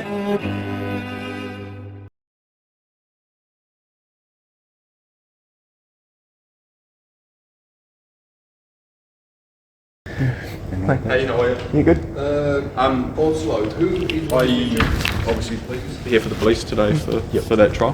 Hey, how are you? You good? Also, who is obviously here for the police today for that trial.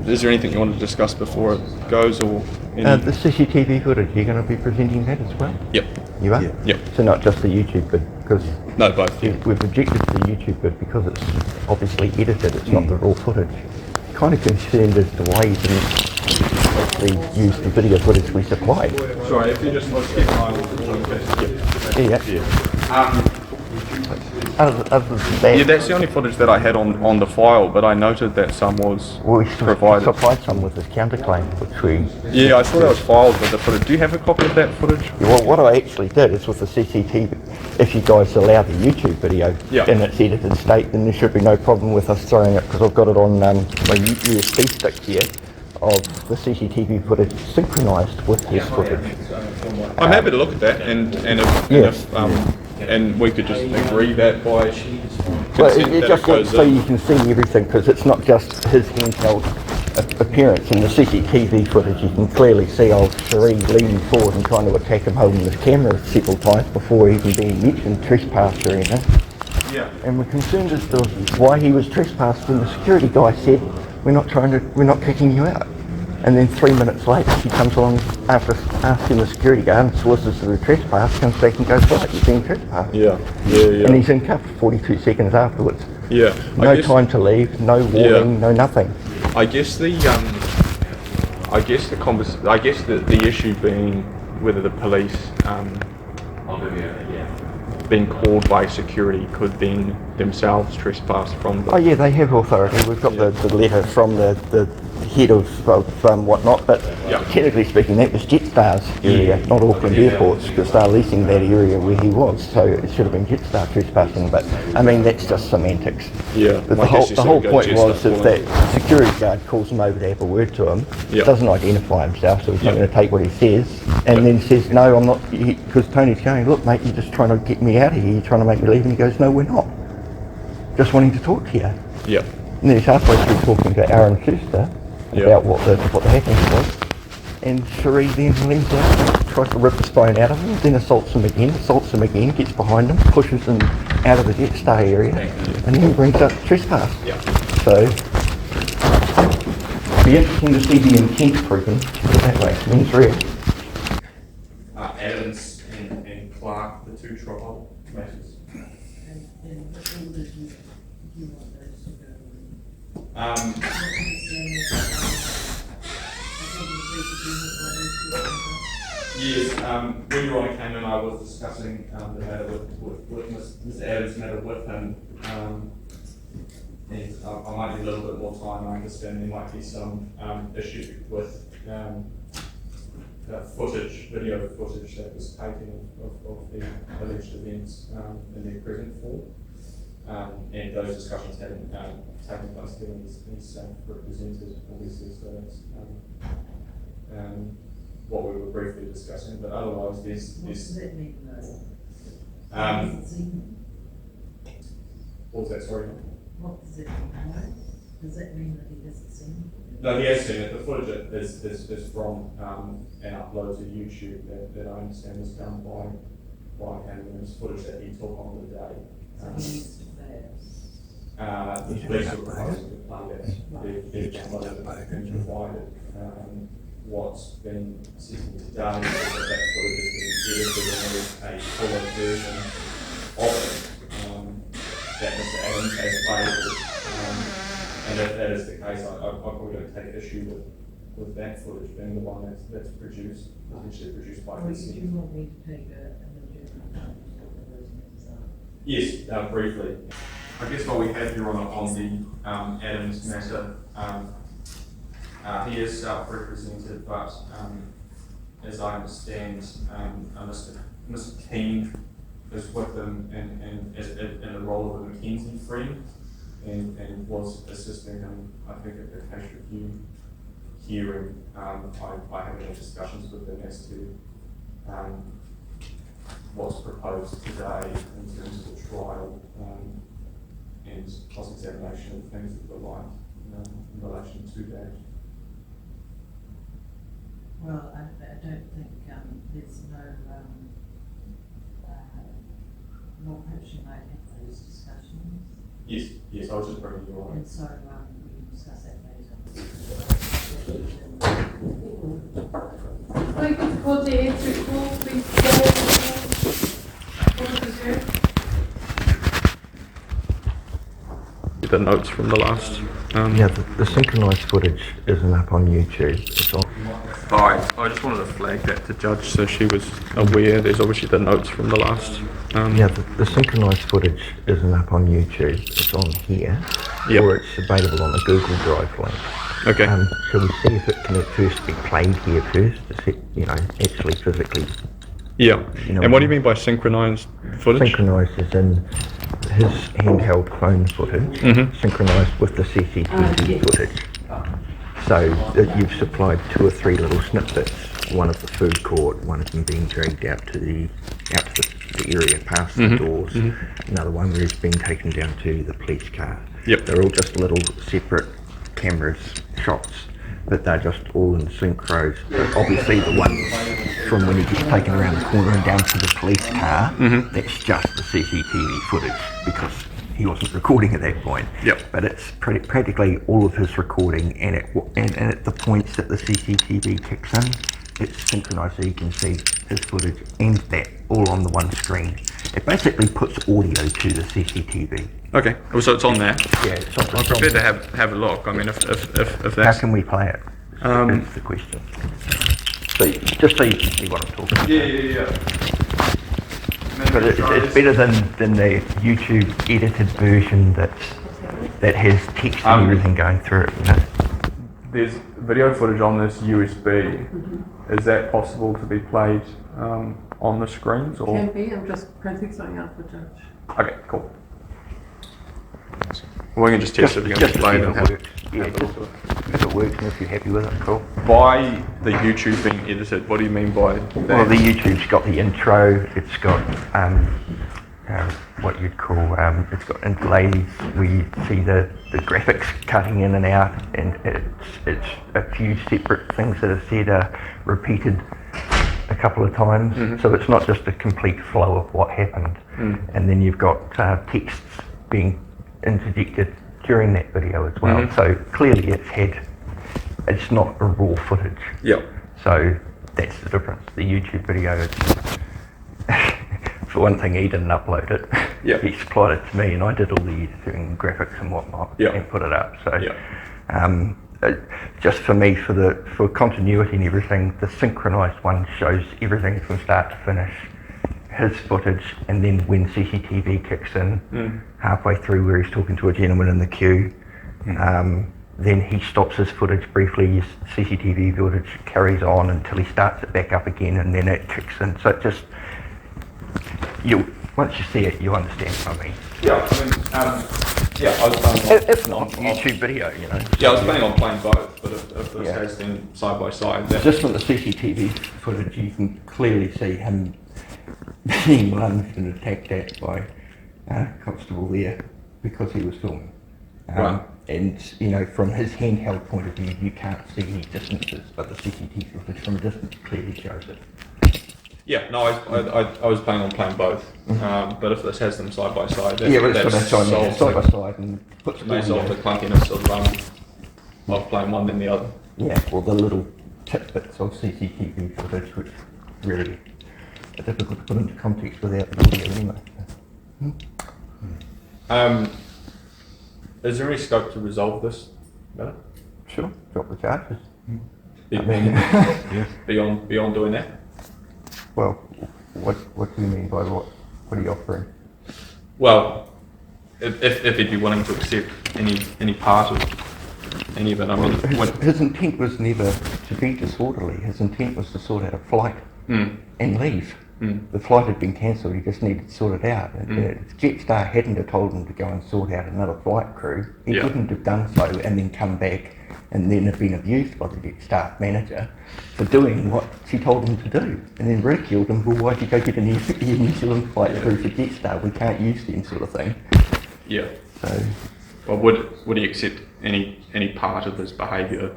Is there anything you want to discuss before it goes, or the CCTV footage, you're going to be presenting that as well? Yep. You are? Yep. So not just the YouTube bit, because no, both. we've objected to the YouTube bit because it's obviously edited, it's not the raw footage. Kind of concerned as to why you didn't actually use the video footage we supplied. Sorry, if you just want to skip my Other than that, yeah, that's the only footage that I had on the file, but I noted that some was provided. We supplied some with this counterclaim, which we... Yeah, I saw that was filed with the footage. Do you have a copy of that footage? Yeah, well, what I actually did is with the CCTV, if you guys allow the YouTube video in its edited state, then there should be no problem with us throwing it, because I've got it on my USB stick here of the CCTV footage synchronized with his footage. I'm happy to look at that, and we could just agree that by consent it just looks so you can see everything, because it's not just his handheld appearance. In the CCTV footage, you can clearly see old Cherie leaning forward and trying to attack him holding his camera several times before even being mentioned trespass or anything. Yeah. And we're concerned as to why he was trespassed when the security guy said, we're not kicking you out. And then 3 minutes later, he comes along after asking the security guard and solicits the trespass, comes back and goes, right, you've been trespassed. Yeah. And he's in cuffs 42 seconds afterwards. Yeah. No time to leave, no warning, no nothing. I guess the issue being whether the police being called by security could then themselves trespass from the... Oh yeah, they have authority. We've got the letter from the head of whatnot, but technically speaking that was Jetstar's area, not Auckland Airport's, because they're leasing that area where he was, so it should have been Jetstar trespassing, but I mean that's just semantics. Yeah. But the whole point was if that security guard calls him over to have a word to him, doesn't identify himself, so he's not going to take what he says, and then says, no, I'm not, because Tony's going, look mate, you're just trying to get me out of here, you're trying to make me leave, and he goes, no we're not. Just wanting to talk to you. Yeah. And then he's halfway through talking to Aaron Schuster about what the happening was, and Cherie then leans out, tries to rip his phone out of him, then assaults him again, gets behind him, pushes him out of the Jetstar area, and then brings up trespass. So, it'll be interesting to see the intent proven, put it that way, mens rea. Adams and Clark, the two trial matters. Yes, when Ronnie came in, I was discussing the matter with Mr. Adams' matter with him, and I might need a little bit more time. I understand there might be some issue with video footage that was taken of the alleged events in their present form. And those discussions haven't taken place given he's represented, obviously, so that's what we were briefly discussing, but otherwise there's... What does that mean, though? What was that, sorry? What does it mean? Does that mean that he hasn't seen it? No, he has seen it. The footage is from an upload to YouTube that I understand was done by him, and it's footage that he took on the day. So he needs to fail. The police were proposing to Plandemic. They've downloaded and been provided. What's been seen today is that footage has been edited and there is a fuller version of it that Mr. Adams has available. And if that is the case, I probably don't take issue with that footage being the one that's produced, essentially produced by Well, you do want me to take a legitimate what those names are? Yes, briefly. I guess what we have here on the Adams matter, he is self-represented, but as I understand, Mr. Keane is with him in the role of a McKenzie friend, and was assisting him, I think, at the case review hearing. I have any discussions with him as to what's proposed today in terms of the trial. cross-examination of things that were like in relation to that. Well, I don't think there's no perhaps you might have those discussions. Yes, I was just bringing you on. And so we can discuss that later. Thank you for the answer call, please. The notes from the last. Yeah, the synchronised footage isn't up on YouTube. It's on. I just wanted to flag that to Judge so she was aware. There's obviously the notes from the last. Yeah, the synchronised footage isn't up on YouTube. It's on here, Yep. or it's available on the Google Drive link. Okay. Shall we see if it can at first be played here first, to see, actually physically Yeah. You know, And what do you mean by synchronized footage? synchronised is in his handheld phone footage, synchronised with the CCTV footage. So you've supplied 2 or 3 little snippets, one of the food court, one of them being dragged out to the area past the doors, another one where he's being taken down to the police car. Yep. They're all just little separate cameras, shots, but they're just all in synchros. But obviously the one from when he gets taken around the corner and down to the police car, that's just the CCTV footage because he wasn't recording at that point. Yep. But it's practically all of his recording, and at the points that the CCTV kicks in, it's synchronised so you can see his footage and that all on the one screen. It basically puts audio to the CCTV. Okay. Oh, so it's on there. Yeah, it's on, I'm prepared to have a look. I mean, if How that's can we play it? That's the question. So just so you can see what I'm talking about. yeah. But it's better than the YouTube edited version that has text and everything going through it. There's video footage on this USB. Is that possible to be played on the screens or? Can be, I'm just printing something out for Judge. Okay, cool. Well, we can just test it against Just the to see play if and it have works. Yeah, if it works and if you're happy with it, cool. By the YouTube being edited, what do you mean by that? Well, the YouTube's got the intro, it's got what you'd call, it's got interlays where you see the graphics cutting in and out, and it's a few separate things that are said are repeated a couple of times, so it's not just a complete flow of what happened. And then you've got texts being interjected during that video as well, so clearly it's not a raw footage. Yep. So that's the difference. The YouTube video, for one thing, he didn't upload it. Yep. He supplied it to me, and I did all the editing, graphics and whatnot, Yep. and put it up. So, Yep. just for me, for continuity and everything, the synchronised one shows everything from start to finish, his footage, and then when CCTV kicks in, halfway through where he's talking to a gentleman in the queue, then he stops his footage briefly, his CCTV footage carries on until he starts it back up again, and then it kicks in. So it just, once you see it, you understand what I mean. Yeah, I mean, I was planning on... If not, YouTube video, Yeah, I was planning on playing both, but if this has been side by side, then... Just from the CCTV footage, you can clearly see him being lunged and attacked at by a constable there because he was filming. Right. And, from his handheld point of view, you can't see any distances, but the CCTV footage from a distance clearly shows it. Yeah, no, I was planning on playing both, but if this has them side by side, that, But that that's what I mean, solves side by the, side and puts may solve the clunkiness of playing one than the other. Yeah, or the little tidbits of CCTV footage, which really are difficult to put into context without the audio anyway. Is there any scope to resolve this matter? Sure, drop the charges. Beyond doing that? Well, what do you mean by what? What are you offering? Well, if he'd be willing to accept any part of any of it, I mean... His intent was never to be disorderly. His intent was to sort out a flight and leave. The flight had been cancelled, he just needed to sort it out. If Jetstar hadn't have told him to go and sort out another flight crew, he wouldn't have done so and then come back and then have been abused by the Jetstar manager for doing what she told him to do, and then ridiculed him, well, why'd you go get a New Zealand flight through for Jetstar, we can't use them, sort of thing. Yeah. So, Well, would he accept any part of his behaviour?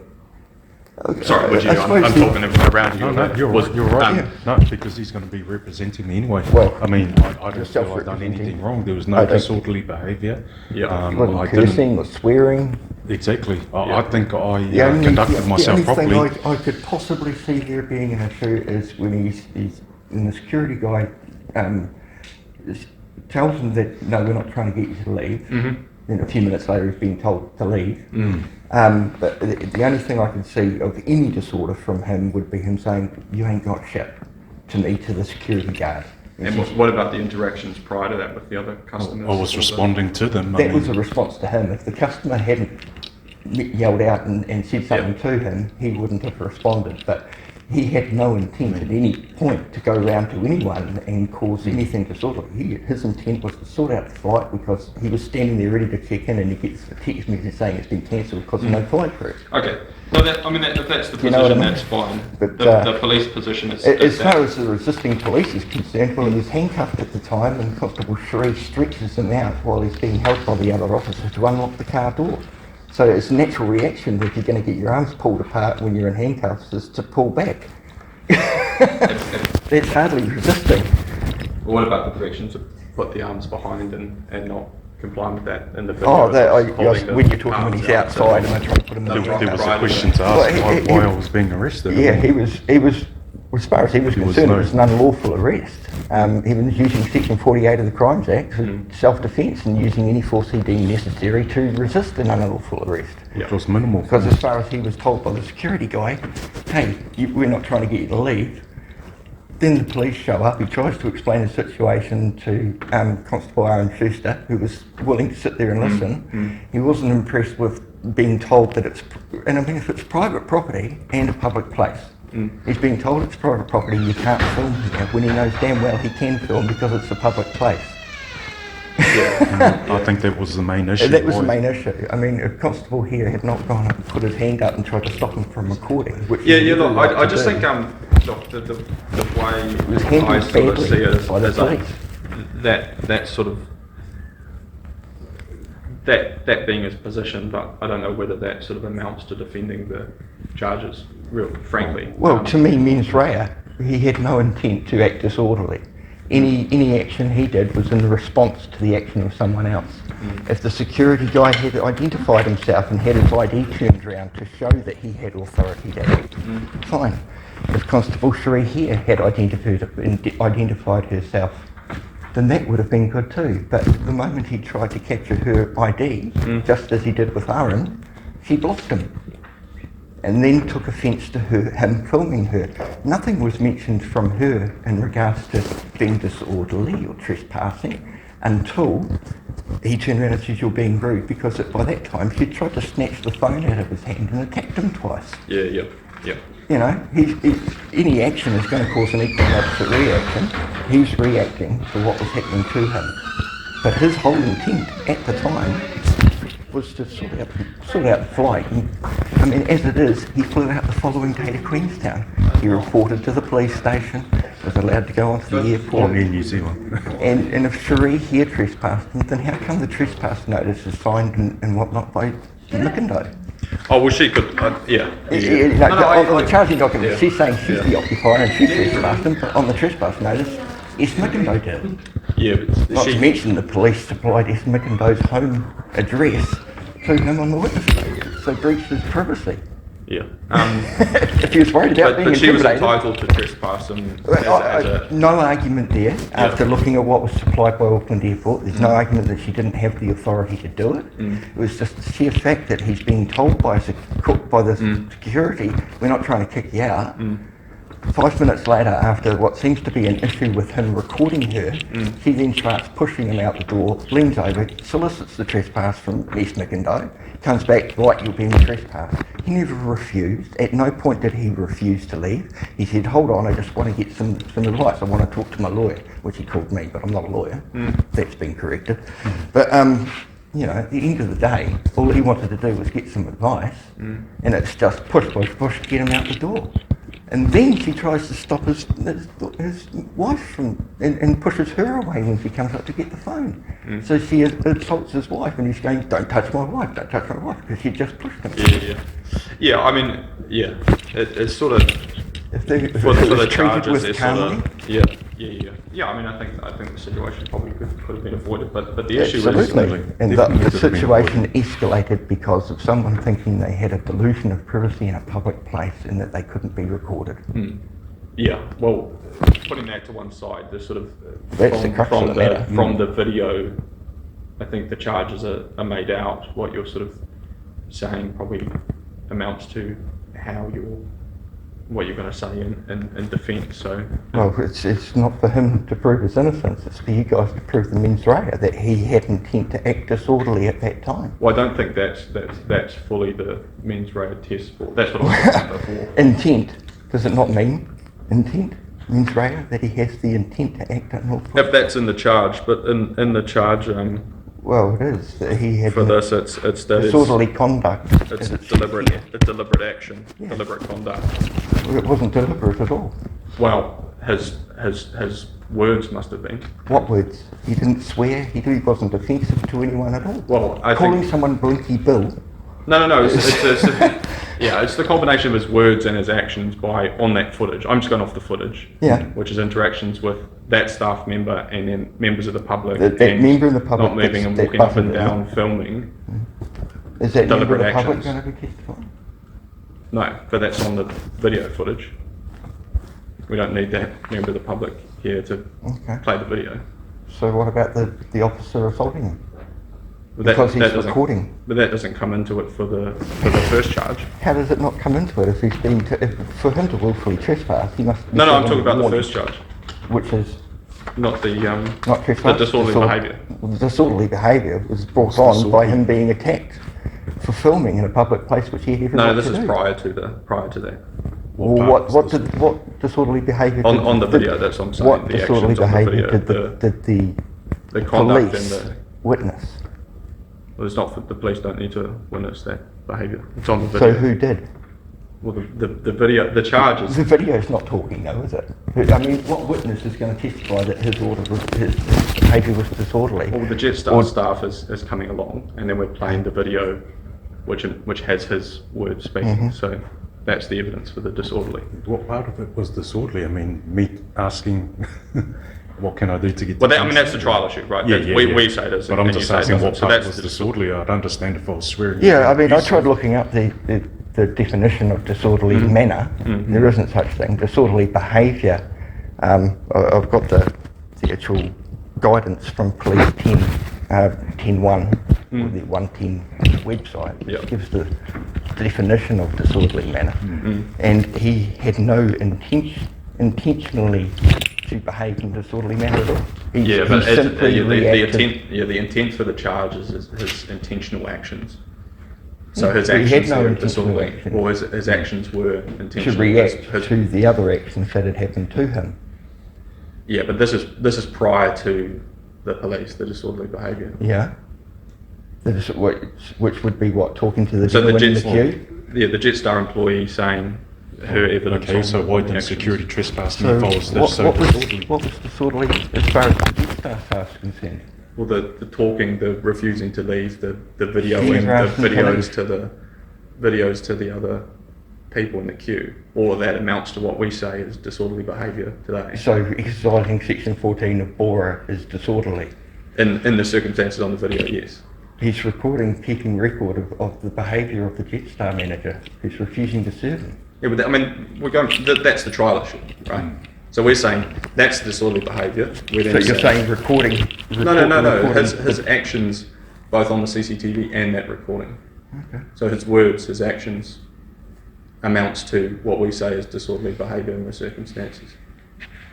Sorry, would you? I I'm suppose talking around you. No, you're Was- right. You're right. um, No, because he's going to be representing me anyway. Well, I mean, I don't feel I've done anything wrong. There was I no don't- disorderly behaviour. Yeah. he wasn't I cursing or swearing. Exactly. Yeah. I think I The conducted myself only properly. thing I could possibly see there being an issue is when he's when the security guy tells him that no, we're not trying to get you to leave. Then a few minutes later, he's being told to leave. But the only thing I can see of any disorder from him would be him saying, "You ain't got shit," to me, to the security guard. And what about the interactions prior to that with the other customers? I was responding to them. That was a response to him. If the customer hadn't yelled out and said something to him, he wouldn't have responded. But he had no intent at any point to go around to anyone and cause anything disorderly. His intent was to sort out the flight because he was standing there ready to check in and he gets a text message saying it's been cancelled because of no flight crew. Okay. Well, if that's the You know what I position, mean? that's fine. But, The police position is As that. far as the resisting police is concerned, well, he was handcuffed at the time and Constable Sheree stretches him out while he's being held by the other officer to unlock the car door. So it's a natural reaction that you're going to get your arms pulled apart when you're in handcuffs is to pull back. That's hardly resisting. What about the directions to put the arms behind and not comply with that in the video? Oh, Holding the when you're talking when arms he's out, outside and I try to put him in the There was a Right. question to Well, ask why I was being arrested. Yeah, he was, as far as he was concerned, it was an unlawful arrest. He was using Section 48 of the Crimes Act for self-defence and using any force he deemed necessary to resist an unlawful arrest. Which was minimal. Because as far as he was told by the security guy, hey, we're not trying to get you to leave. Then the police show up, he tries to explain the situation to Constable Aaron Schuster, who was willing to sit there and listen. He wasn't impressed with being told that it's, and I mean if it's private property and a public place, he's being told it's private property, you can't film here, when he knows damn well he can film because it's a public place. I think that was the main issue. That was the main issue. I mean, a constable here had not gone up and put his hand up and tried to stop him from recording. Which Yeah, he look, would like I to just do. think look, the way was handled I sort of badly see it by the is police. that sort of that being his position, but I don't know whether that sort of amounts to defending the charges, real frankly. Well, to me, mens rea, he had no intent to act disorderly. Any action he did was in response to the action of someone else. If the security guy had identified himself and had his ID turned around to show that he had authority to act, fine. If Constable Sheree here had identified herself, then that would have been good too. But the moment he tried to capture her ID, just as he did with Aaron, she blocked him. And then took offence to him filming her. Nothing was mentioned from her in regards to being disorderly or trespassing until he turned around and said, "You're being rude," because by that time she tried to snatch the phone out of his hand and attacked him twice. Yeah. You know, any action is going to cause an equal and opposite reaction. He's reacting to what was happening to him. But his whole intent at the time was to sort out the flight. And, I mean, as it is, he flew out the following day to Queenstown. He reported to the police station, was allowed to go onto the airport. in New Zealand. And if Sheree here trespassed him, then how come the trespass notice is signed and whatnot by Mikindo? Oh, well, she could. Yeah. On the charging document, yeah. she's saying she's the occupier and she trespassed him, but on the trespass notice, S. Mikindo did. Yeah, but Not to mention the police supplied S. Mikindo's home address to him on the witness statement, so breached his privacy. Yeah. If he was worried about being But she was intimidated. entitled to trespass and as a No argument there. After looking at what was supplied by Auckland Airport, there's no argument that she didn't have the authority to do it. It was just the sheer fact that he's being told by the security, "We're not trying to kick you out." 5 minutes later, after what seems to be an issue with him recording her, she then starts pushing him out the door, leans over, solicits the trespass from S. Mikindo, comes back, "Right, you're being trespassed." He never refused. At no point did he refuse to leave. He said, "Hold on, I just want to get some advice. I want to talk to my lawyer," which he called me, but I'm not a lawyer. That's been corrected. But you know, at the end of the day, all he wanted to do was get some advice, and it's just push, get him out the door. And then she tries to stop his wife from, and pushes her away when she comes up to get the phone. So she assaults his wife, and he's going, "Don't touch my wife, don't touch my wife," because she just pushed him. Yeah, I mean, yeah, it's sort of, If they, for the treated charges, with they're sort calmly, of, yeah. I mean, I think the situation probably could have been avoided, but the issue is, absolutely. And Definitely the could have been situation escalated because of someone thinking they had a delusion of privacy in a public place and that they couldn't be recorded. yeah. Well, putting that to one side, the sort of That's the crux of the matter. from the video, I think the charges are made out. What you're sort of saying probably amounts to what you're going to say in defence. So Well, it's not for him to prove his innocence, it's for you guys to prove the mens rea, that he had intent to act disorderly at that time. well, I don't think that's fully the mens rea test for. That's what I was saying before. Intent, does it not mean intent? Mens rea, that he has the intent to act unlawfully? If that's in the charge, but in the charge Well, it is, that he had for this, it's that disorderly conduct. it's as deliberate, here. it's deliberate action, Yeah. deliberate conduct. Well, it wasn't deliberate at all. Well, his words must have been. What words? He didn't swear, he wasn't offensive to anyone at all. Well, I Calling think someone Blinky Bill, no. It's the combination of his words and his actions on that footage. I'm just going off the footage. Yeah. Which is interactions with that staff member and then members of the public. That and member of the public not moving and that walking up and buffered down, filming. is that member of Deliberate the public actions. going to be testifying? No, but that's on the video footage. We don't need that member of the public here to Okay. play the video. So what about the officer assaulting him? But Because he's doesn't- recording. But that doesn't come into it for the first charge. How does it not come into it if he's been for him to willfully trespass? He must. Be No, I'm given talking about the warning, first charge, which is not the not trespass. disorderly behaviour. The disorderly behaviour was brought on by him being attacked for filming in a public place, which he had every No, right this to is do. prior to that. Well, what disorderly behaviour? On the video, that's what I'm saying. What The disorderly actions on the behaviour video, did the the conduct police and the. witness? Well, it's not. The police don't need to witness that behaviour. It's on the So video. who did? Well, the video, the charges. The video's not talking though, is it? I mean, what witness is going to testify that his behaviour was disorderly? Well, the Jetstar staff is coming along, and then we're playing the video, which has his words speaking. So that's the evidence for the disorderly. What part of it was disorderly? I mean, me asking, what can I do to get? Well, that's the trial issue, right? We say this, But and I'm you just say it asking doesn't. what So part that's was the disorderly. I'd understand if I was swearing. Yeah, I mean, I tried abusive. looking up the definition of disorderly manner. There isn't such thing. Disorderly behaviour. I've got the actual guidance from Police 10.1, or the 110 website, which Yep. gives the definition of disorderly manner. And he had no intentionally to behave in a disorderly manner at all. Yeah, but he simply the reacted. intent. The intent for the charge is his intentional actions. So his But he had actions no were intentional disorderly, action. or his actions were To intentional. react His- to the other actions that had happened to him. Yeah, but this is prior to the police, the disorderly behaviour. Yeah. Which would be what, talking to the So the gentleman in the queue? the Jetstar employee saying her evidence. Okay, on so the why didn't actions. security trespass me So if I was what, so what disorderly? was disorderly as far as the Jetstar task is concerned? Well, the talking, the refusing to leave, the videoing, Yeah, the perhaps videos to the other people in the queue. All of that amounts to what we say is disorderly behaviour today. So exercising section 14 of BORA is disorderly. In the circumstances on the video, yes. He's keeping record of the behaviour of the Jetstar manager who's refusing to serve him. Yeah, but that's the trial issue, right? So we're saying that's disorderly behaviour. So you're saying recording? No. His actions, both on the CCTV and that recording. Okay. So his words, his actions, amounts to what we say is disorderly behaviour in the circumstances.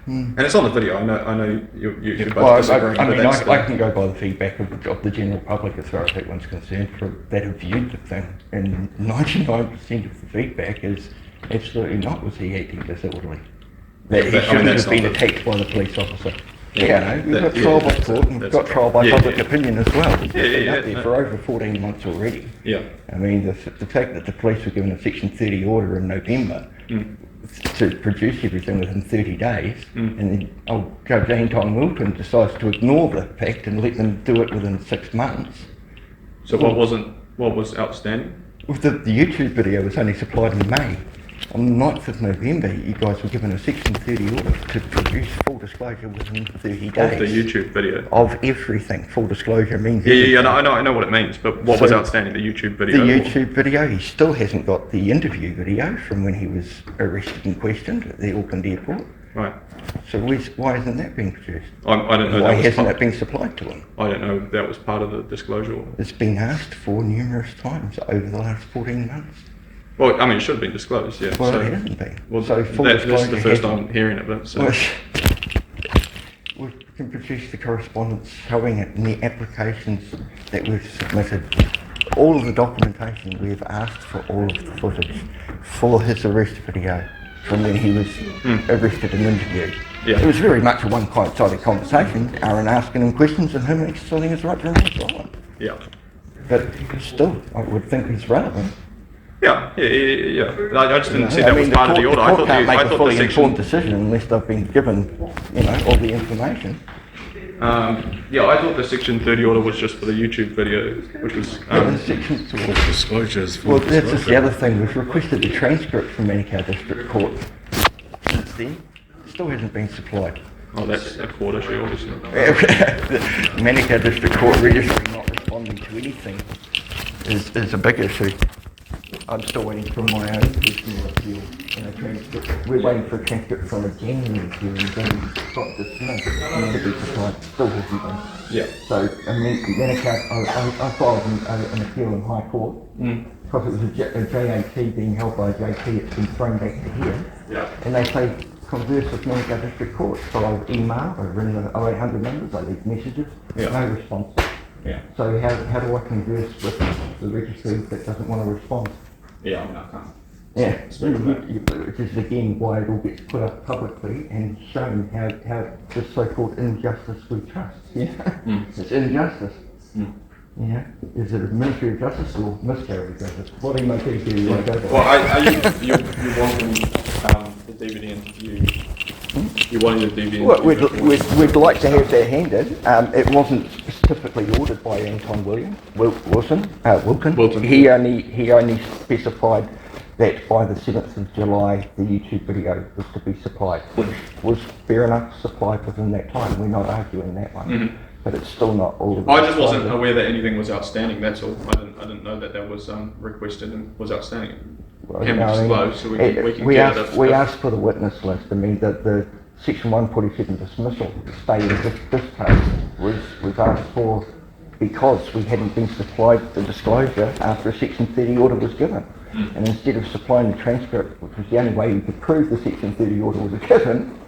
And it's on the video. I know you're both Well, disagreeing. I but mean, that's I can go by the feedback of the general public as far as that one's concerned that have viewed the thing, and 99% of the feedback is absolutely not was he acting disorderly. That he shouldn't that's have been not attacked by the police officer. Yeah, Yeah, no, we've that- got yeah, trial by that's court, it, and we've that's got it. trial by Yeah, public yeah. opinion as well. It's been yeah, up there no. for over 14 months already. Yeah. I mean, the fact that the police were given a Section 30 order in November to produce everything within 30 days, and then Judge Anton Wilton decides to ignore the fact and let them do it within 6 months. So what was outstanding? With the YouTube video was only supplied in May. On the 9th of November, you guys were given a Section 30 order to produce full disclosure within 30 days. Of the YouTube video? Of everything. Full disclosure means Yeah, I know what it means, but what was outstanding? The YouTube video? The YouTube video, he still hasn't got the interview video from when he was arrested and questioned at the Auckland airport. Right. So why isn't that being produced? I don't know. Why hasn't it been supplied to him? I don't know if that was part of the disclosure order. It's been asked for numerous times over the last 14 months. Well, I mean, it should have been disclosed, yeah. Well, so, it hasn't been. Well, so full that's the disclosure first hasn't. I'm hearing of it. So. We can produce the correspondence showing it in the applications that we've submitted. All of the documentation we've asked for, all of the footage for his arrest video from when he was arrested and interviewed. Yeah. It was very much a one-sided conversation, Aaron asking him questions and him exercising his right to remain silent. Yeah. But still, I would think it's relevant. Yeah. I just didn't see that was part of the order. The court can't make a fully the informed decision unless they've been given, all the information. I thought the Section 30 order was just for the YouTube video, which was... The section, Disclosures. well, that's just the other thing. We've requested the transcript from Manukau District Court since then. Still hasn't been supplied. Oh, that's a court issue, obviously. The Manukau District Court registry not responding to anything is a big issue. I'm still waiting for my own personal appeal and a transcript. We're waiting for a transcript from a January hearing that got dismissed and to be supplied. Still hasn't been. Yeah. So, Manukau, I filed an appeal in High Court because it was a JAT being held by a JT. It's been thrown back to here. Yeah. And they say converse with Manukau District Court. So I've emailed, I've written the 0800 numbers, I leave messages, no response. Yeah. So how do I converse with the registry that doesn't want to respond? Yeah, I mean, I can't. Yeah, which is again why it all gets put up publicly and shown how this so-called injustice we trust. Yeah, it's injustice. Yeah, is it administrative justice or miscarriage of justice? What emotive do you want to go for? Well, you wanting the DVD interview? You wanted the DVD Well, interview? we'd like to have that handed. It wasn't specifically ordered by Anton Wilton. He only specified that by the 7th of July the YouTube video was to be supplied, which was fair enough, supplied within that time. We're not arguing that one, but it's still not all. I just wasn't aware that anything was outstanding. That's all. I didn't know that was requested and was outstanding. Well, Can be disclosed, so we can get it. We asked for the witness list. I mean, the Section 147 dismissal stating this case was asked for because we hadn't been supplied the disclosure after a Section 30 order was given. And instead of supplying the transcript, which was the only way you could prove the Section 30 order was given,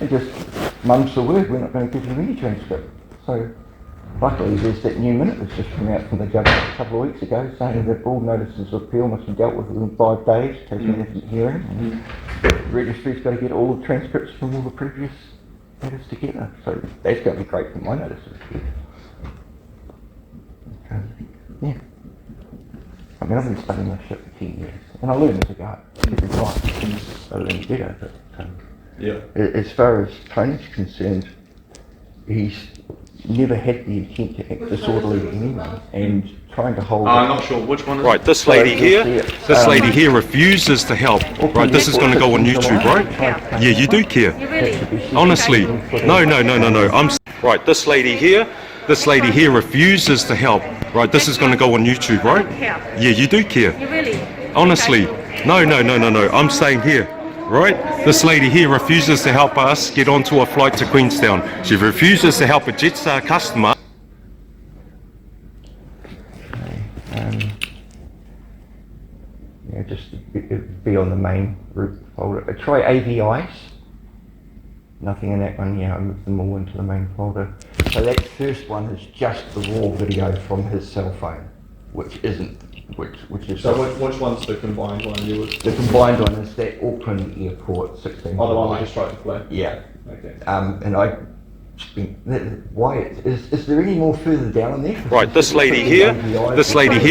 it just mum's the word, we're not going to give you any transcript. So luckily there's that new minute that's just come out from the judge a couple of weeks ago saying that all notices of appeal must be dealt with within 5 days, taking a different hearing. And the registry's got to get all the transcripts from all the previous matters together. So that's going to be great for my notices. Yeah. I mean, I've been studying this shit for 10 years, and I learn as I go, every time. I learn better, but as far as Tony's concerned, he's never had the intent to act disorderly to anyone, and trying to hold... I'm not sure which one is Right, this lady here refuses to help. Right, this is going to go on YouTube, right? Yeah, you do care. You really? Honestly, no. Right, this lady here refuses to help. Right, this is going to go on YouTube, right? Yeah, you do care. You really? Honestly, no. I'm staying here. Right? This lady here refuses to help us get onto a flight to Queenstown. She refuses to help a Jetstar customer. Just be on the main route folder. Try AVIs. Nothing in that one. I moved them all into the main folder. So that first one is just the raw video from his cell phone, which is. So which one's the combined one you would? The combined one is that Auckland Airport 16. Oh, the one we just tried to play? Yeah. Okay. And I. Why is there any more further down in there? Right, this lady here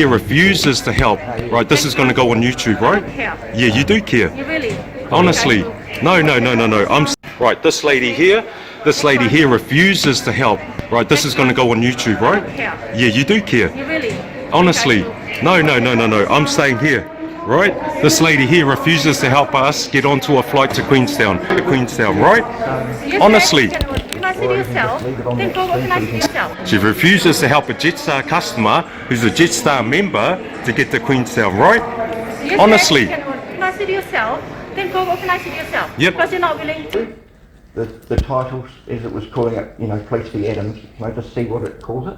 refuses to help. Right, this is going to go on YouTube, right? Yeah. Yeah, you do care. You really? Honestly, no. Right, this lady here refuses to help. Right, this is going to go on YouTube, right? Yeah, you do care. You really? Honestly, no. I'm staying here. Right? This lady here refuses to help us get onto a flight to Queenstown, right? Honestly. Organise it yourself, then go organise it yourself. She refuses to help a Jetstar customer who's a Jetstar member to get to Queenstown, right? Honestly. Organise it yourself, then go organise it yourself. Yep. Because you're not willing to. The title, as it was calling it, Police v Adams, can I just see what it calls it?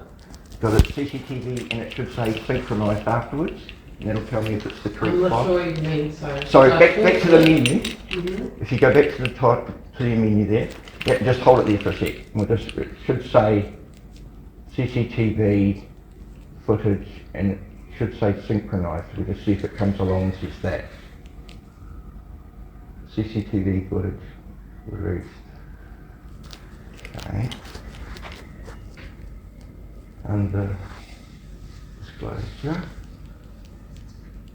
Because it's CCTV and it should say synchronized afterwards, and that'll tell me if it's the correct I'm not file. sure what you mean, sorry. Sorry, back to the menu. If you go back to the type, to the menu there, yeah, just hold it there for a sec. It should say CCTV footage and it should say synchronized. We'll just see if it comes along and says that. CCTV footage released. Okay. Under disclosure.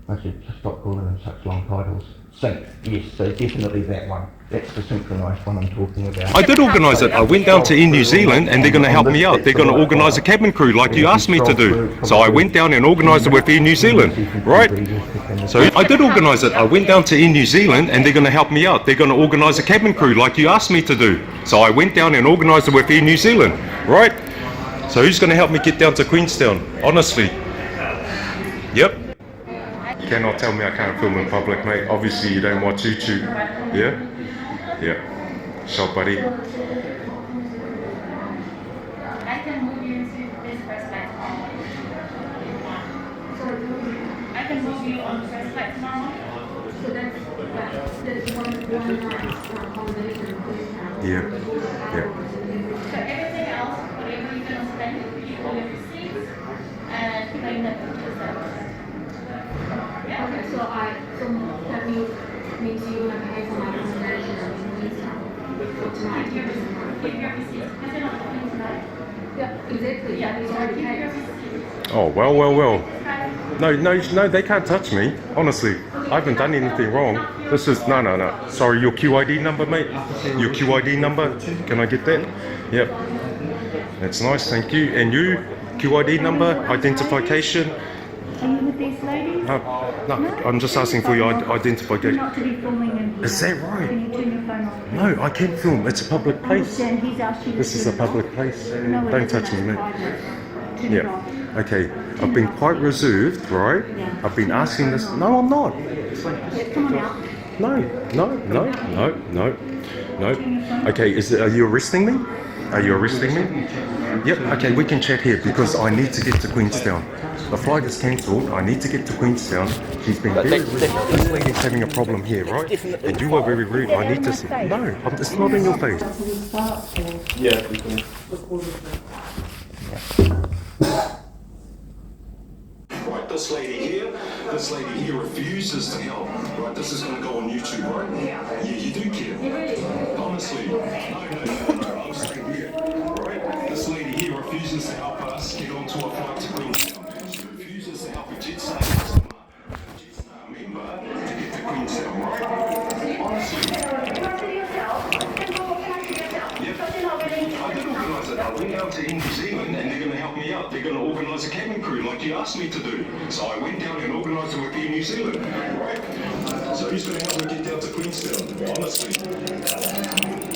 I should just stop calling them such long titles. Sync, yes, so definitely that one. That's the synchronised one I'm talking about. I did organise it. I went down to New Zealand and they're going to help me out. They're going to organise a cabin crew like you asked me to do. So I went down and organised it with Air New Zealand, right? So I did organise it. I went down to New Zealand and they're going to help me out. They're going to organise a cabin crew like you asked me to do. So I went down and organised it with Air New Zealand, right? So who's going to help me get down to Queenstown? Honestly. Yep. You cannot tell me I can't film in public, mate. Obviously you don't watch YouTube. Yeah? Yeah. Shop, buddy. I can move you into this first flight tomorrow. I can move you on the first flight tomorrow. So that's one night's accommodation. Yeah. Yeah. So everything else, whatever you're going to spend, you all your receipts and claim that to yourself. Yeah? Okay, so that means you're going to pay for my accommodation and for tonight. Keep your receipts. Because you're not coming tonight. Yeah, exactly. Yeah, It's so already keep your paid. receipts. Oh, well. No, they can't touch me. Honestly, I haven't done anything wrong. This is, no. Sorry, your QID number, mate? Your QID number? Can I get that? Yep. That's nice, thank you. And you? QID number? Identification? Are you with these ladies? No, I'm just asking for your identification. Not to be filming and Is that right? Can you turn your phone off? No, I can't film. It's a public place. Understand, he's asked you to This is a turn it off. public place. No, it Don't isn't. touch me, mate. Private. Turn it off. Yeah. Okay. I've been quite reserved, right? Yeah. I've been asking this. No, I'm not. Come on out. No. Okay. Are you arresting me? Are you arresting me? Yep. Okay. We can chat here because I need to get to Queenstown. The flight is cancelled. I need to get to Queenstown. She's been very rude. This lady's having a problem here, right? And you are very rude. I need to see. No, it's not in your face. Yeah, we can. Right, this lady here refuses to help. Right, this is going to go on YouTube, right? Yeah, you do care. Honestly. No, I'm staying here. Right, this lady here refuses to help us get onto a flight to Queenstown. She refuses to help a Jetstar customer, a Jetstar member, to get to Queenstown, right? Honestly. I did organise it. I went down to New Zealand and they're going to help me out. They're going to organise a cabin crew like you asked me to do. So I went down and organised it with Air New Zealand, right? So who's going to help me get down to Queenstown? Honestly.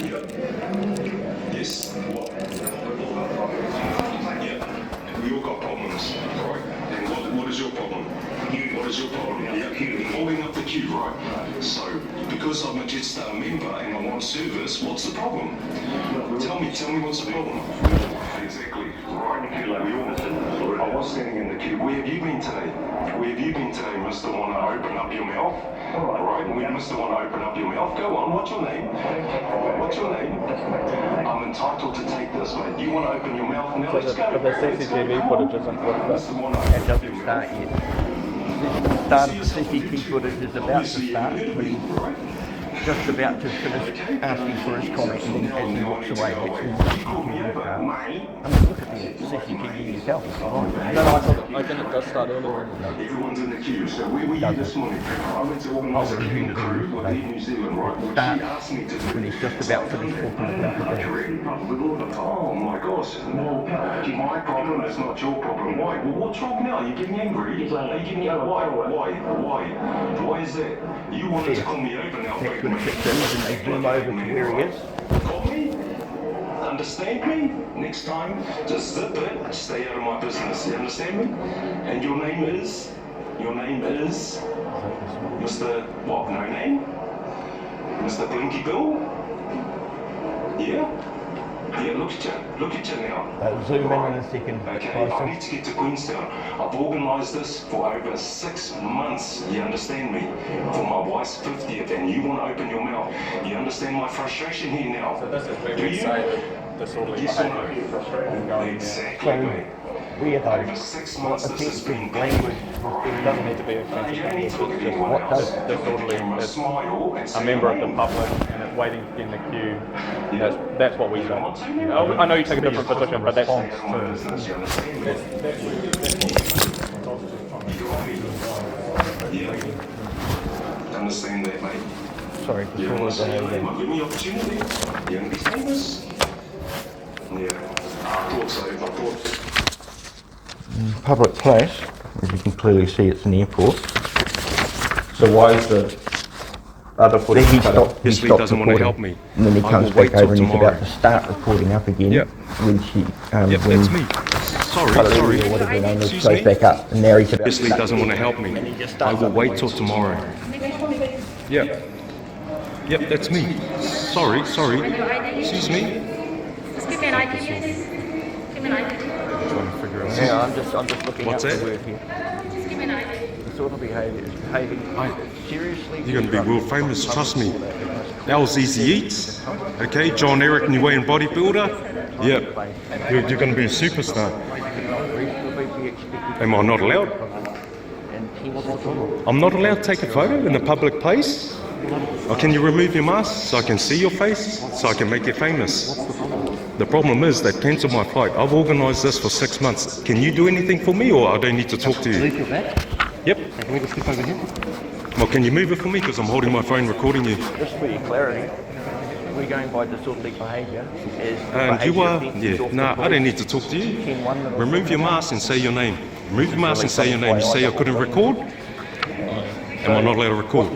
Yep. Yes. What? Yeah. We all got problems, right? And what is your problem? What is your problem? Yeah. Holding up the queue, right? So, because I'm a Jetstar member and I'm on service, what's the problem? Tell me what's the problem? Exactly. Right. I was standing in the queue. Where have you been today? Mr. Wanna open up your mouth? Right. Mr. Wanna open up your mouth? Go on. What's your name? I'm entitled to take this, mate. You want to open your mouth now? Let's go. But the CCTV footage isn't with Mr. Wanna open It up your doesn't mouth. start yet. Start of the CCTV footage is about to start when he's just about to finish asking for his comment and then as he walks away, it's in the CCTV part. I mean, look at the CCTV yourself, it's fine. No, I thought I think it does start earlier. Everyone's in the queue. So where were you this morning? I went to organise a cabin crew with Air New Zealand, right? Which she asked me to do. When he's just about finished talking about the day. Oh my gosh. Well, my problem is not your problem. Why? Well, what's wrong now? Are you getting angry? Are you getting why? Why is that? You wanted to call me over now. That's when it kicks in and they zoom over to where he is. Call me? Understand me? Next time, just zip it, stay out of my business. You understand me? And your name is Mr. What? No name? Mr. Blinky Bill? Yeah? Yeah, look at you now. Zoom in a second. Okay, I need to get to Queenstown. I've organised this for over 6 months, you understand me? For my wife's 50th, and you want to open your mouth. You understand my frustration here now? So this is where Do we you? say that disorderly Yes or no? behaviour, frustration going there. Exactly, mate. Where though? Over 6 months this has been language. It doesn't need to be offensive. You don't need to look at It's just anyone else. disorderly. It's Smile and a say member of the name. public and it's waiting in the queue. That's what we say. I know you take a different position, but that's Out of my business, you understand me? Yeah. Understand that, mate. Sorry, Yeah, disorderly behaviour. give me opportunity. You're gonna be famous. Yeah, I thought so. Public place, as you can clearly see, it's an airport. So why is the other Then footage he cut stopped, off? he This lead stopped doesn't want to help recording. me. And then he I comes will wait back over till and he's about to tomorrow. start recording up again. Yep. When she, Yep, when that's me. Sorry. or whatever the name is, Excuse goes me? back up, and now he's about This to lead start. doesn't want to help me. I will wait till tomorrow. Yep. Yep, that's me. Sorry. Excuse me. Just give me an ID, please. Give me an ID. Yeah, I'm just looking What's up that? the word here. Just give me an ID. Disorderly behaviour is behaving seriously. You're going to be world famous, trust me. NZLII, okay, John Eric New Way and bodybuilder. Yep, you're going to be a superstar. Am I not allowed? I'm not allowed to take a photo in a public place? Or can you remove your mask so I can see your face, so I can make you famous? The problem is they've cancelled my flight. I've organised this for 6 months. Can you do anything for me, or I don't need to talk to you? Yep. Can we just skip over here? Well, can you move it for me? Because I'm holding my phone recording you. Just for your clarity, we're going by disorderly behaviour. And you are, I don't need to talk to you. Remove your mask and say your name. Remove your mask and say your name. You say I couldn't record? Am I not allowed to record?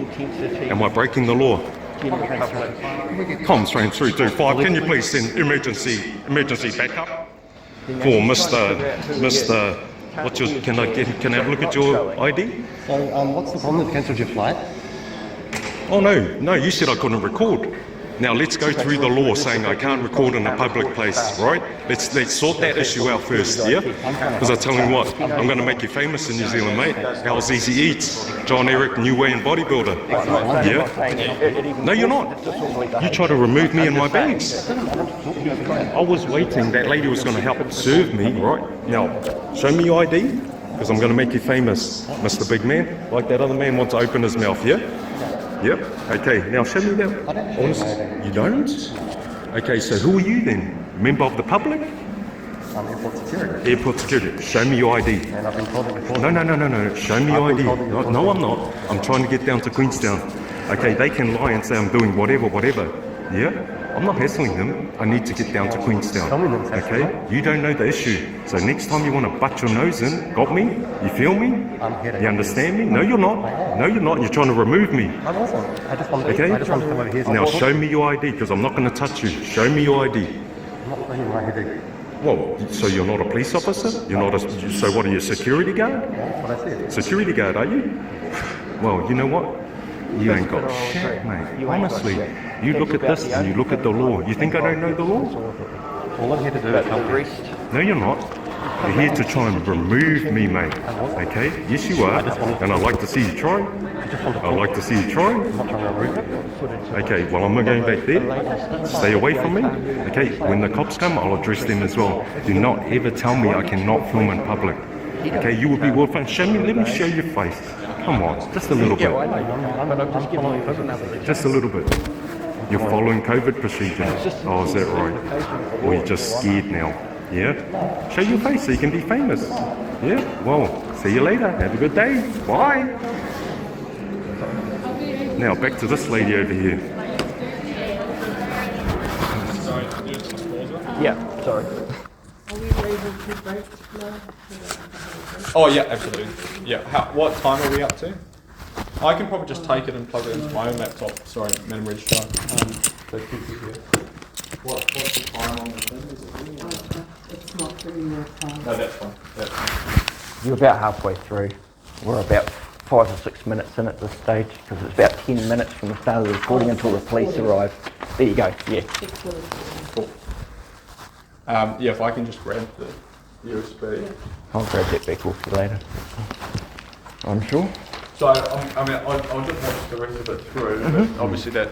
Am I breaking the law? Comms train 325, can you please send emergency backup for Mr. What's your? Can I have a look at your ID? So, what's the problem? They've cancelled your flight? Oh no, you said I couldn't record. Now let's go through the law saying I can't record in a public place, right? Let's sort that issue out first, yeah? Because I tell you what, I'm going to make you famous in New Zealand, mate. How's Easy Eats, John Eric New Way and bodybuilder, yeah? No, you're not. You try to remove me and my bags. I was waiting. That lady was going to help serve me, right? Now, show me your ID, because I'm going to make you famous, Mr. Big Man. Like that other man wants to open his mouth, yeah? Yep. Okay, now show me that. Honestly, you don't? Okay, so who are you then? Member of the public? I'm airport security. Airport security. Show me your ID. And I've been told before. No. Show me your ID. No, I'm not. I'm trying to get down to Queenstown. Okay, they can lie and say I'm doing whatever. Yeah? I'm not hassling them. I need to get down to Queenstown. Tell me them, Okay? You don't know the issue. So next time you want to butt your nose in, got me? You feel me? I'm here to You understand me? No, you're not. No, you're not. You're trying to remove me. I wasn't. I just wanted Okay? to come over here. Now show me your ID, because I'm not going to touch you. Show me your ID. I'm not playing my headache. Well, so you're not a police officer? You're not a... So what are you, a security guard? That's what I said. Security guard, are you? Well, you know what? You ain't got shit, mate. Honestly, you look at this and you look at the law. You think I don't know the law? All I'm here to do is help you. No, you're not. You're here to try and remove me, mate. Okay? Yes, you are. And I'd like to see you try. I'd like to see you try. I'm not trying to remove it. Okay, well, I'm not going back there. Stay away from me. Okay, when the cops come, I'll address them as well. Do not ever tell me I cannot film in public. Okay, you will be world famous. Show me, let me show your face. Come on, just a little bit. Just a little bit. You're following COVID procedures. Oh, is that right? Or you're just scared now? Yeah? Show your face so you can be famous. Yeah, well, see you later. Have a good day. Bye. Now back to this lady over here. Yeah, sorry. Are we able to break now? Oh yeah, absolutely. Yeah. What time are we up to? I can probably just take it and plug it into my own laptop. Sorry, Madam Registrar. What's the time on the thing? Is it It's not giving you a time. No, that's fine. That's fine. You're about halfway through. We're about 5 or 6 minutes in at this stage because it's about 10 minutes from the start of the recording until the police arrive. There you go, yeah. Cool. Yeah, if I can just grab the USB. I'll grab that back off you later. I'm sure. So I'll just watch the rest of it through. But obviously, that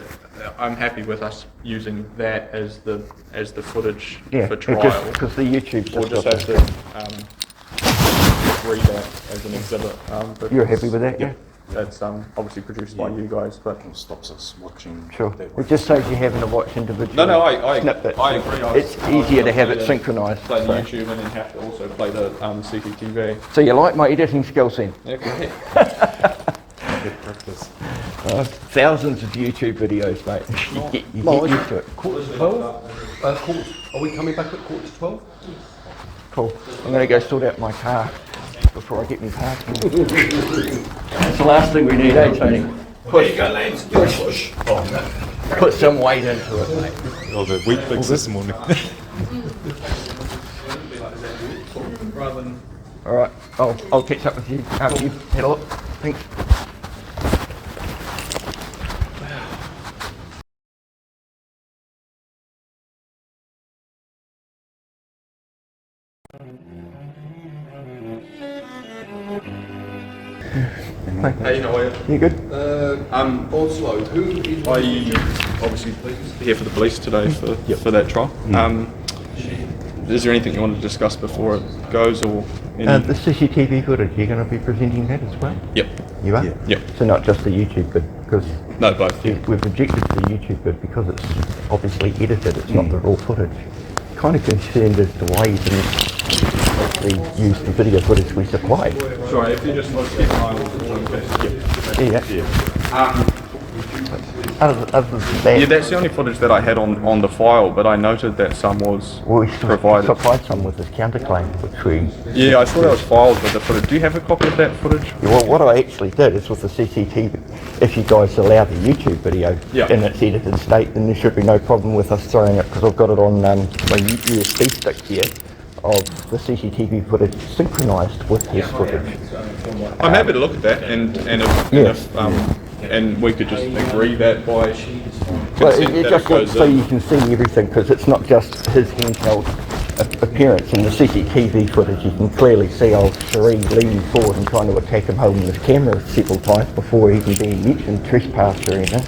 I'm happy with us using that as the footage Yeah, for trial, because the YouTube or just have to read that as an exhibit. But You're happy with that, yeah? That's obviously produced by you guys, but It stops us watching. Sure. It just saves you having to watch individual No, I snippets. I agree. It's easier to have it synchronized. Play the So. YouTube and then have to also play the CCTV. So you like my editing skills then? Okay. Good practice. Thousands of YouTube videos, mate. You get used to it. Quarter to 12? Are we coming back at quarter to 12? Cool. I'm going to go sort out my car before I get me parking. That's the last thing we need, eh, Tony? Push. Put some weight into it, mate. Oh, the wheat fix this morning. All right. I'll catch up with you after you've had a look. Thanks. Hey, how are you? You good? Oslo, who is... I obviously here for the police today for that trial. Is there anything you want to discuss before it goes, or any? The CCTV footage, you're going to be presenting that as well? Yep. You are? Yep. So not just the YouTube bit, because No, both. Yeah. we've objected to the YouTube bit because it's obviously edited, it's not the raw footage. Kind of concerned as to why you didn't actually use the video footage we supplied. Sorry, if you just want to keep an eye on the Yeah. Other than that, Yeah, that's the only footage that I had on the file, but I noted that some was we provided. supplied some with this counterclaim, which we... Yeah, I saw that was filed with the footage. Do you have a copy of that footage? Yeah, well, what I actually did is with the CCTV, if you guys allow the YouTube video in its edited state, then there should be no problem with us throwing it, because I've got it on my USB stick here of the CCTV footage synchronized with his footage. I'm happy to look at that, and we could just agree that by Well, consent it that just it goes so in. you can see everything, because it's not just his handheld appearance. In the CCTV footage, you can clearly see old Sheree leaning forward and trying to attack him holding his camera several times before even being mentioned trespass or anything.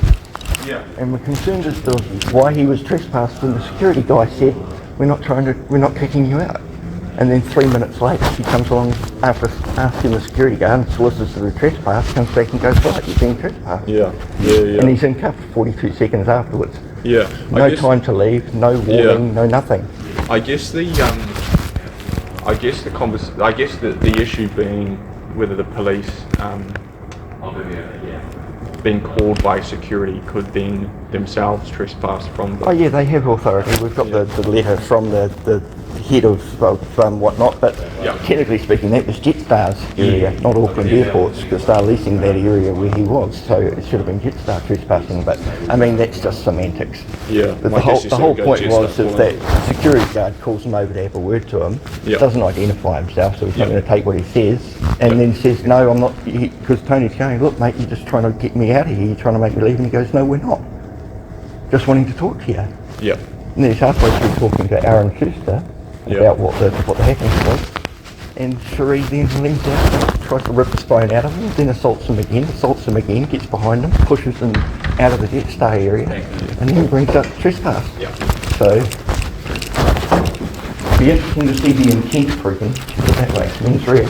Yeah. And we're concerned as to why he was trespassed when the security guy said, we're not kicking you out. And then 3 minutes later, she comes along after asking the security guard and solicits the trespass, comes back and goes, right, you've been trespassed. Yeah. And he's in cuffs 42 seconds afterwards. Yeah. No time to leave, no warning, no nothing. I guess the issue being whether the police being called by security could then themselves trespass from the... Oh yeah, they have authority. We've got the letter from the head of whatnot, but technically speaking that was Jetstar's area, not Auckland Airport's, because they're leasing that area where he was, so it should have been Jetstar trespassing, but I mean that's just semantics. Yeah. But the whole point was is that security guard calls him over to have a word to him, doesn't identify himself, so he's not going to take what he says, and then says, no, I'm not, because Tony's going, look mate, you're just trying to get me out of here, you're trying to make me leave, and he goes, no, we're not. Just wanting to talk to you. Yeah. And then he's halfway through talking to Aaron Schuster about what the happening was, and Sheree then leans out, tries to rip the phone out of him, then assaults him again, gets behind him, pushes him out of the Jetstar area, and then brings up trespass. So, it'll be interesting to see the intent proven, put it that way, mens rea.